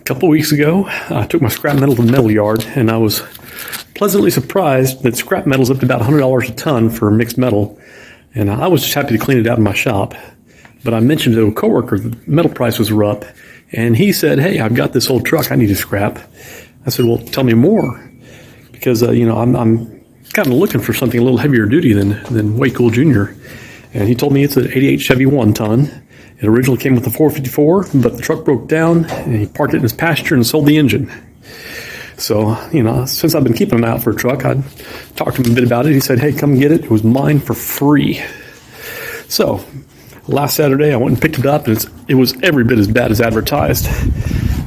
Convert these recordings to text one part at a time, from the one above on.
couple weeks ago, I took my scrap metal to the metal yard, and I was pleasantly surprised that scrap metal's up to about $100 a ton for mixed metal, and I was just happy to clean it out in my shop. But I mentioned to a coworker the metal prices were up, and he said, "Hey, I've got this old truck I need to scrap." I said, "Well, tell me more, because I'm kind of looking for something a little heavier duty than Way Cool Jr." And he told me it's an '88 Chevy 1-ton. It originally came with a 454, but the truck broke down, and he parked it in his pasture and sold the engine. So, since I've been keeping an eye out for a truck, I talked to him a bit about it. He said, "Hey, come get it. It was mine for free." So, last Saturday, I went and picked it up, and it was every bit as bad as advertised.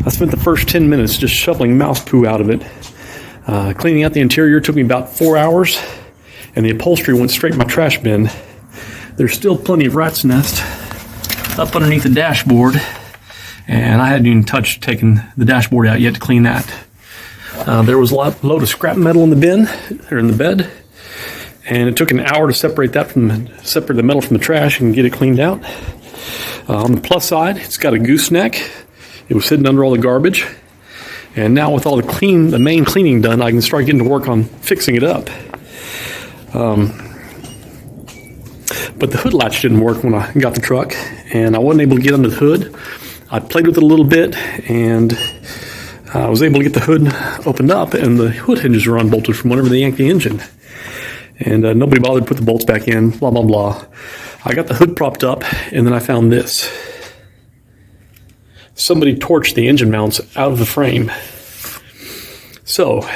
I spent the first 10 minutes just shoveling mouse poo out of it. Cleaning out the interior took me about 4 hours, and the upholstery went straight in my trash bin. There's still plenty of rat's nest up underneath the dashboard, and I hadn't even touched taking the dashboard out yet to clean that. There was a load of scrap metal in the bin, or in the bed, and it took an hour to separate the metal from the trash and get it cleaned out. On the plus side, it's got a gooseneck. It was sitting under all the garbage, and now with all the main cleaning done, I can start getting to work on fixing it up. But the hood latch didn't work when I got the truck, and I wasn't able to get under the hood. I played with it a little bit, and I was able to get the hood opened up, and the hood hinges were unbolted from whenever they yanked the engine. And nobody bothered to put the bolts back in, blah, blah, blah. I got the hood propped up, and then I found this. Somebody torched the engine mounts out of the frame. So,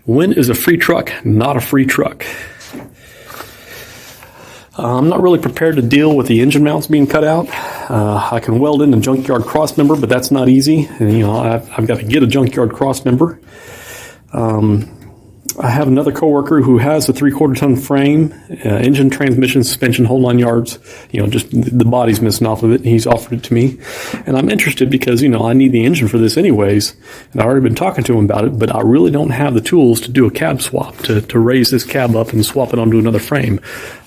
when is a free truck not a free truck? I'm not really prepared to deal with the engine mounts being cut out. I can weld in a junkyard cross member, but that's not easy. And, I've got to get a junkyard cross member. I have another coworker who has a 3/4 ton frame, engine, transmission, suspension, whole 9 yards. Just the body's missing off of it. And he's offered it to me, and I'm interested because I need the engine for this anyways. And I've already been talking to him about it, but I really don't have the tools to do a cab swap to raise this cab up and swap it onto another frame.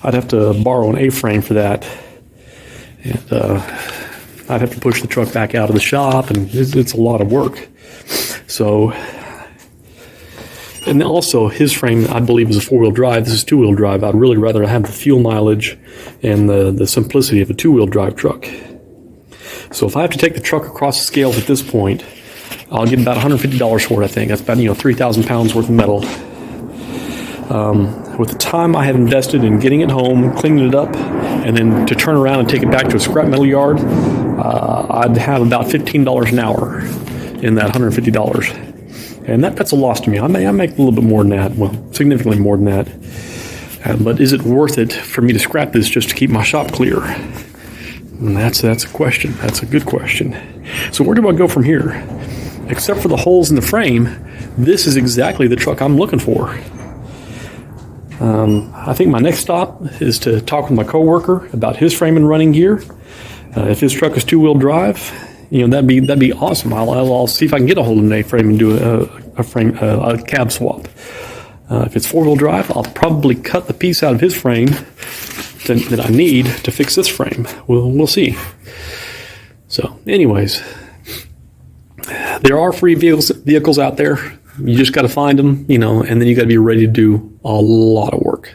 I'd have to borrow an A-frame for that, and I'd have to push the truck back out of the shop, and it's a lot of work. So. And also, his frame, I believe, is a 4-wheel drive. This is 2-wheel drive. I'd really rather have the fuel mileage and the simplicity of a 2-wheel drive truck. So if I have to take the truck across the scales at this point, I'll get about $150 for it, I think. That's about, 3,000 pounds worth of metal. With the time I have invested in getting it home, cleaning it up, and then to turn around and take it back to a scrap metal yard, I'd have about $15 an hour in that $150. And that's a loss to me. I make a little bit more than that. Well, significantly more than that. But is it worth it for me to scrap this just to keep my shop clear? And that's a question. That's a good question. So where do I go from here? Except for the holes in the frame, this is exactly the truck I'm looking for. I think my next stop is to talk with my coworker about his frame and running gear. If his truck is 2-wheel drive, that'd be awesome. I'll see if I can get a hold of an A-frame and do a cab swap. If it's 4-wheel drive, I'll probably cut the piece out of his frame that I need to fix this frame. We'll see. So, anyways, there are free vehicles out there. You just got to find them, and then you got to be ready to do a lot of work.